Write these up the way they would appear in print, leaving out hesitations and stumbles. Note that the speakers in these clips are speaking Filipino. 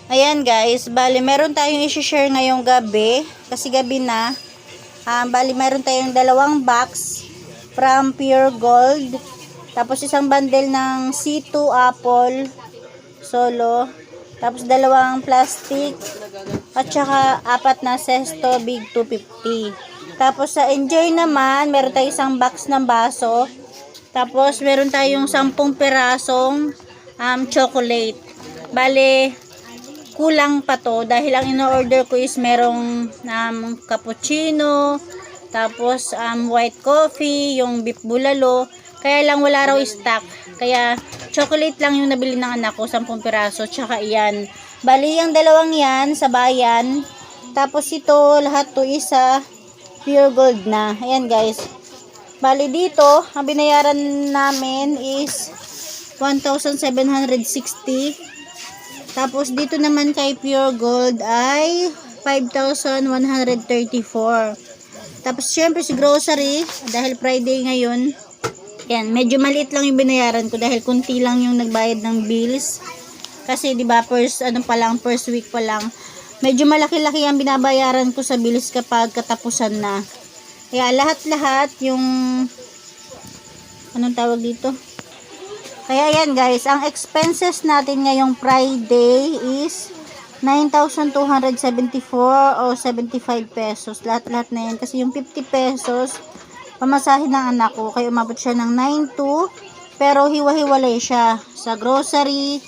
Ayan guys, bali meron tayong i-share ngayong gabi. Kasi gabi na. Bali meron tayong dalawang box from Pure Gold. Tapos isang bundle ng C2 apple solo. Tapos dalawang plastic. At saka apat na Sesto Big 250. Tapos sa Enjoy naman, meron tayong isang box ng baso. Tapos meron tayong 10 pirasong chocolate. Bali, kulang pa to dahil ang in-order ko is merong cappuccino, tapos white coffee, yung beef bulalo. Kaya lang wala raw stock. Kaya chocolate lang yung nabili ng anak ko, 10 piraso, tsaka iyan. Bali, yung dalawang yan sa bayan. Tapos ito, lahat to isa Pure Gold na. Ayan guys. Bali dito, ang binayaran namin is 1,760. Tapos dito naman kay Pure Gold ay 5,134. Tapos syempre si grocery, dahil Friday ngayon, yan, medyo maliit lang yung binayaran ko dahil kunti lang yung nagbayad ng bills. Kasi 'di ba, first week pa lang. Medyo malaki-laki ang binabayaran ko sa bills kapag katapusan na. Kaya lahat-lahat yung anong tawag dito? Kaya yan guys, ang expenses natin ngayong Friday is 9,274 o 75 pesos. Lahat-lahat na yan. Kasi yung 50 pesos, pamasahin ng anak ko. Kaya umabot siya ng 9,200. Pero hiwa-hiwalay siya. Sa grocery,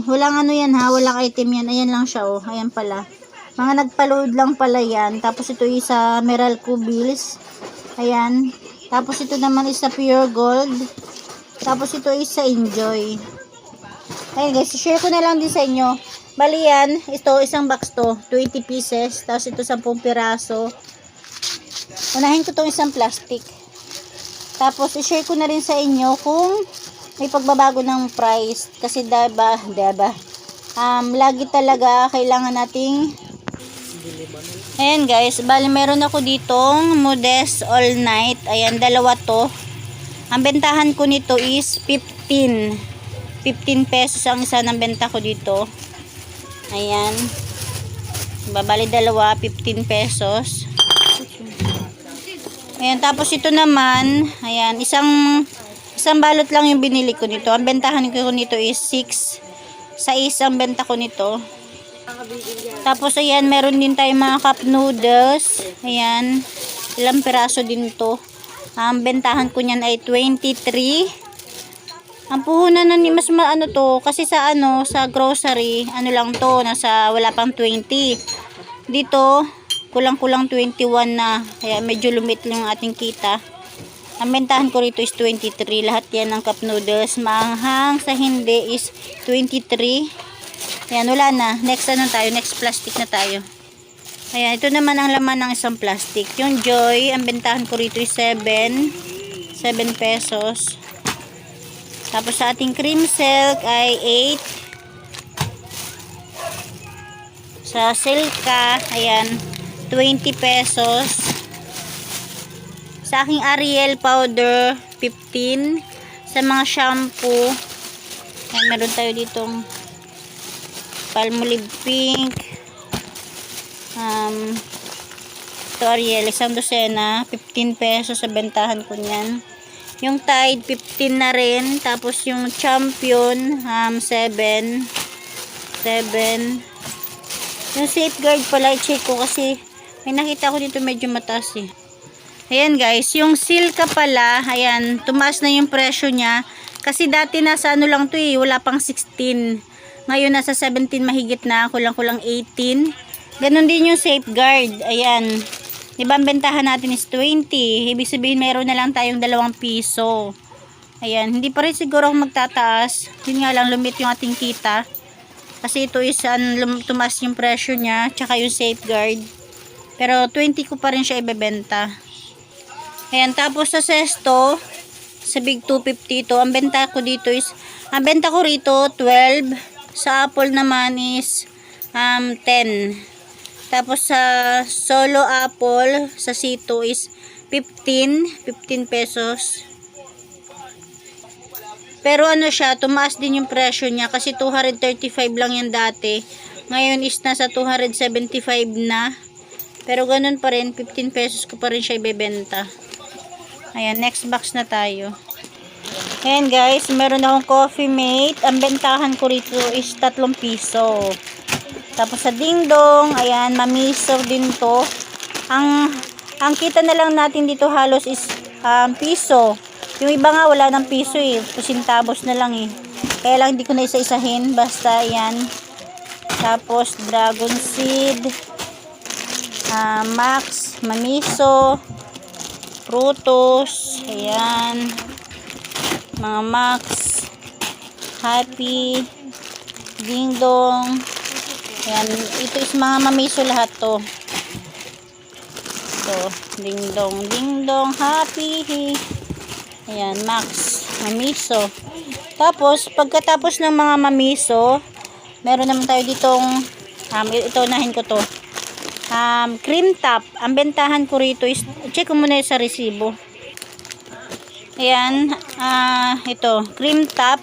walang ano yan ha, walang item yan. Ayan lang siya oh, ayan pala. Mga nagpa-load lang pala yan. Tapos ito is sa Meralco bills. Ayan. Tapos ito naman is sa Pure Gold. Tapos ito is sa Enjoy. Ayun guys, share ko na lang din sa inyo. Bali yan, ito isang box to, 20 pieces. Tapos ito 10 piraso. Unahin ko tong isang plastic. Tapos i-share ko na rin sa inyo kung may pagbabago ng price. Kasi diba, lagi talaga kailangan nating. Ayan guys, bali meron ako ditong Modest All Night. Ayan, dalawa to. Ang bentahan ko nito is 15 pesos ang isa ng benta ko dito. Ayan. Babali dalawa, 15 pesos. Ayan, tapos ito naman, ayan, isang balot lang yung binili ko nito. Ang bentahan ko nito is 6. 6 ang benta ko nito. Tapos ayan, meron din tayong mga cup noodles. Ayan, ilang piraso din to. Ang bentahan ko niyan ay 23. Ang puhunan na ni mas maano to kasi sa sa grocery, lang to, nasa wala pang 20. Dito, kulang-kulang 21 na. Kaya medyo lumit lang ang ating kita. Ang bentahan ko rito is 23. Lahat yan ng cup noodles. Maanghang sa hindi is 23. Ayan, wala na. Next next plastic na tayo. Ayan, ito naman ang laman ng isang plastic. Yung Joy, ang bentahan ko rito is 7 pesos. Tapos sa ating cream silk ay 8. Sa Silka, ayan, 20 pesos. Sa aking Ariel powder, 15. Sa mga shampoo, ayan, meron tayo ditong Palmolive Pink. Ito Ariel, isang dosena, 15 pesos sa bentahan ko niyan. Yung Tide, 15 na rin. Tapos yung Champion, 7. Yung Safeguard pala, i-check ko kasi may nakita ko dito medyo mataas eh. Ayan guys, yung Silka pala, ayan, tumaas na yung presyo niya. Kasi dati nasa lang to eh, wala pang 16. Ngayon nasa 17 mahigit na, kulang-kulang 18. Ganon din yung Safeguard. Ayan. Diba ang bentahan natin is 20. Ibig sabihin meron na lang tayong 2 piso. Ayan. Hindi pa rin siguro ako magtataas. Yun nga lang, lumit yung ating kita. Kasi ito is tumaas yung presyo niya. Tsaka yung Safeguard. Pero 20 ko pa rin siya ibebenta. Ayan. Tapos sa Sesto, sa Big 250 ito, ang benta ko dito is, ang benta ko rito 12. Sa Apple naman is 10. Tapos sa Solo Apple, sa C2 is 15 pesos. Pero ano siya, tumaas din yung presyo niya kasi 235 lang yan dati. Ngayon is nasa 275 na. Pero ganun pa rin, 15 pesos ko pa rin siya ibebenta. Ayan, next box na tayo. Ayan guys, meron akong Coffee Mate. Ang bentahan ko rito is 3 piso. Tapos sa Dingdong, ayan, mamiso din to. Ang kita na lang natin dito halos is piso. Yung iba nga wala ng piso eh. Pusintabos na lang eh. Kaya lang hindi ko na isa-isahin. Basta ayan. Tapos Dragon Seed. Max. Mamiso. Frutos. Ayan. Mga Max. Happy. Dingdong. Ayan. Ito is mga mamiso lahat to. So, Dingdong. Dingdong. Happy. Ayan, Max, mamiso. Tapos, pagkatapos ng mga mamiso, meron naman tayo ditong, ito unahin ko to. Cream top. Ang bentahan ko rito is, check ko muna sa resibo. Ayan, ito, cream top.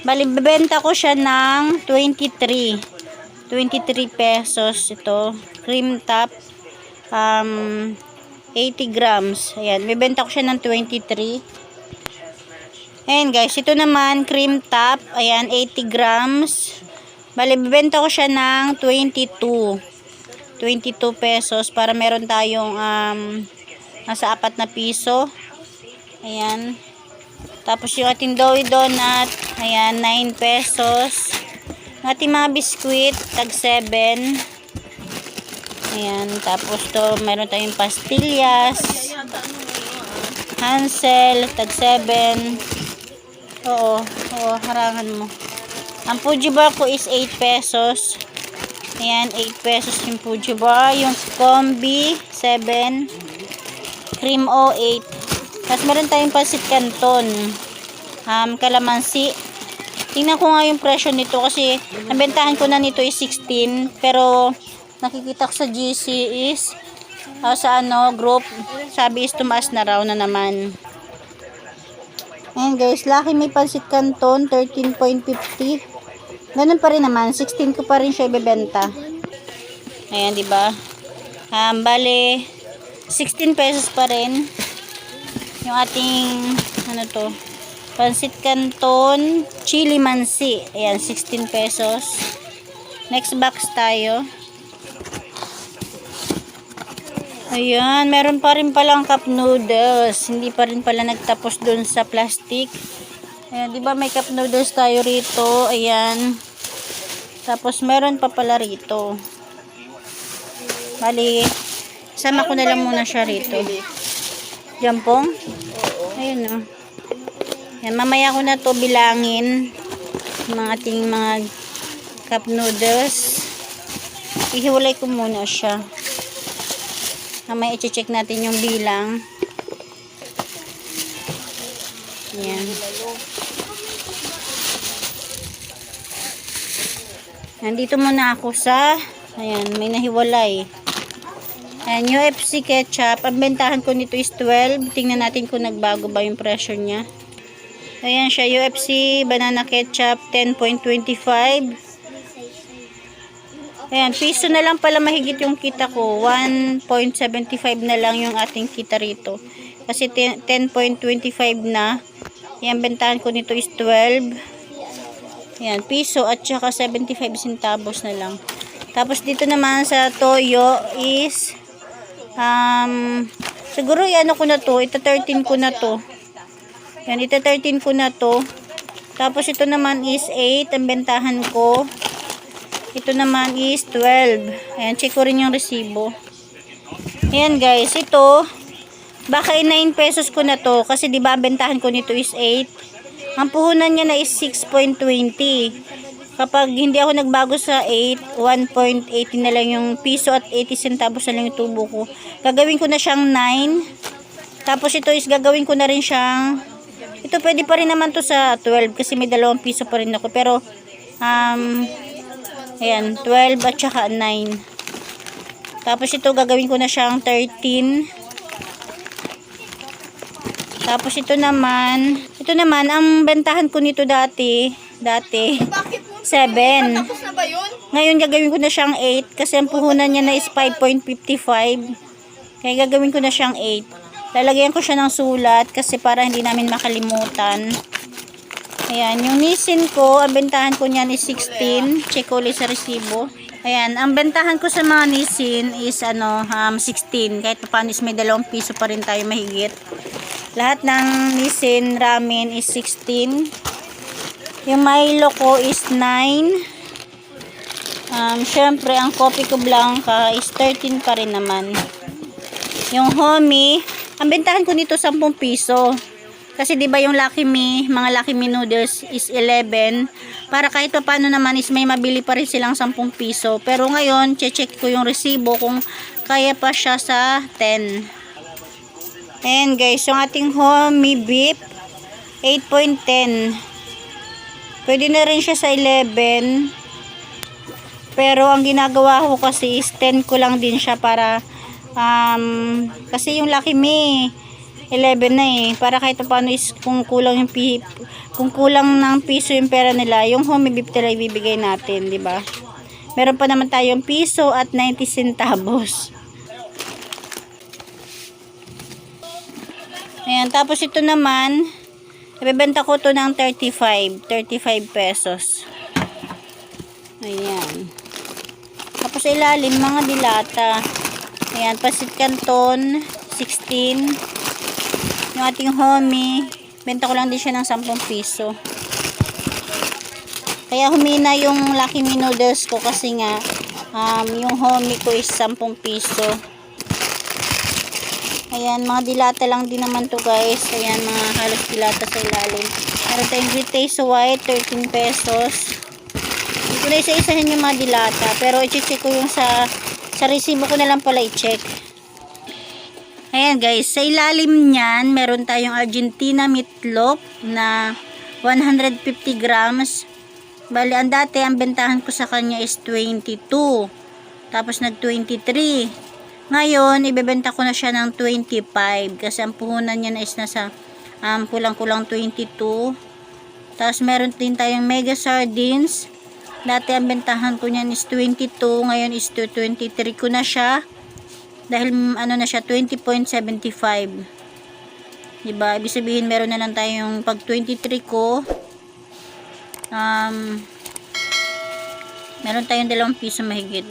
Bali, bebenta ko siya ng 23 pesos. Ito, cream top. 80 grams. Ayan, bebenta ko siya ng 23. Ayan guys, ito naman cream top, ayan 80 grams. Bali bibenta ko siya ng 22 pesos para meron tayong nasa 4 na piso. Ayan. Tapos yung ating Doughy Donut, ayan 9 pesos. Ang ating mga biskuit, tag 7. Ayan, tapos to meron tayong pastillas. Hansel, tag 7. Oo, harangan mo. Ang Fuji bar ko is 8 pesos. Ayan, 8 pesos yung Fuji bar. Yung Combi, 7. Cream O, 8. Tapos meron tayong Pansit Canton. Kalamansi. Tingnan ko nga yung presyo nito kasi nabentahan ko na nito is 16. Pero nakikita ko sa GC is sa group, sabi is tumaas na raw na naman. Ayan guys, Lucky may Pansit Canton, 13.50. Ganun pa rin naman, 16 ko pa rin siya ibebenta. Ayan, diba? Bale, 16 pesos pa rin. Yung ating, Pansit Canton, Chili Mansi. Ayan, 16 pesos. Next box tayo. Ayan, meron pa rin palang cup noodles. Hindi pa rin pala nagtapos dun sa plastic. Ayan, di ba may cup noodles tayo rito? Ayan. Tapos meron pa pala rito. Bali, sama ko na lang muna siya rito. Jampong? Ayun o. Ayan, mamaya ko na to bilangin. Mga ating mga cup noodles. Ihiwalay ko muna siya. Mamaya i-check natin yung bilang. Ayan. Nandito muna ako sa, ayan, may nahiwalay. Ayan, UFC ketchup. Ang bentahan ko nito is 12. Tingnan natin kung nagbago ba yung presyo niya. Ayan siya, UFC banana ketchup, 10.25. Ayan, piso na lang pala mahigit yung kita ko. 1.75 na lang yung ating kita rito. Kasi 10.25 na. Ayan, bentahan ko nito is 12. Ayan, piso at saka 75 centavos na lang. Tapos dito naman sa toyo is siguro ano ko na to, ito 13 ko na to. Ayan, ito 13 ko na to. Tapos ito naman is 8 ang bentahan ko. Ito naman is 12. Ayan, check ko rin yung resibo. Ayan guys, ito baka 9 pesos ko na to kasi di ba bentahan ko nito is 8. Ang puhunan niya na is 6.20. Kapag hindi ako nagbago sa 8, 1.80 na lang yung piso at 80 centavos na lang yung tubo ko. Gagawin ko na siyang 9. Tapos ito is gagawin ko na rin siyang, ito pwede pa rin naman to sa 12 kasi may 2 piso pa rin ako. Pero ayan, 12 at saka 9. Tapos ito gagawin ko na siyang 13. Tapos ito naman Ito naman, ang bentahan ko nito dati, Bakit mo? 7. Tapos na ba yun? Ngayon gagawin ko na siyang 8 kasi ang puhunan niya na is 5.55. Kaya gagawin ko na siyang 8. Lalagyan ko siya ng sulat kasi para hindi namin makalimutan. Ayan, yung Nissin ko, ang bentahan ko niyan is 16. Check ko ulit sa resibo. Ayan, ang bentahan ko sa mga Nissin is 16. Kahit paano is may 2 piso pa rin tayo mahigit. Lahat ng Nissin ramen is 16. Yung Milo ko is 9. Syempre, ang Coffee ko Blanca is 13 pa rin naman. Yung Homie, ang bentahan ko nito 10 piso. Kasi 'di ba yung Lucky Me, mga Lucky Me noodles is 11. Para kahit pa paano naman is may mabili pa rin silang 10 piso. Pero ngayon, check ko yung resibo kung kaya pa siya sa 10. Ayan guys, yung ating Homie beef 8.10. Pwede na rin siya sa 11. Pero ang ginagawa ko kasi is 10 ko lang din siya para kasi yung Lucky Me 11 na eh, para kahit paano is kung kulang ng piso yung pera nila, yung Homie beef talaga ibibigay natin, di ba? Meron pa naman tayong piso at 90 centavos. Ayan, tapos ito naman ibebenta ko to ng 35 pesos. Ayan. Tapos ilalim, mga dilata. Ayan, pasit canton, 16. Yung ating Homie, benta ko lang din siya ng 10 piso. Kaya humina yung Lucky Me noodles ko kasi nga, yung Homie ko is 10 piso. Ayan, mga dilata lang din naman to guys. Ayan, mga halos dilata sa ilalim. Meron tayong Great Taste White, 13 pesos. Hindi ko na isa-isahin yung mga dilata. Pero i-check ko yung sa resibo ko na lang pala i-check. Ayan guys, sa ilalim niyan, meron tayong Argentina meatloaf na 150 grams. Bali, ang dati, ang bentahan ko sa kanya is 22. Tapos nag-23. Ngayon, ibebenta ko na siya ng 25. Kasi ang puhunan niya na is nasa kulang-kulang 22. Tapos meron din tayong mega sardines. Dati ang bentahan ko niyan is 22. Ngayon is 23 ko na siya. Dahil ano na siya, 20.75. Diba? Ibig sabihin, meron na lang tayong pag 23 ko, meron tayong 2 piso mahigit.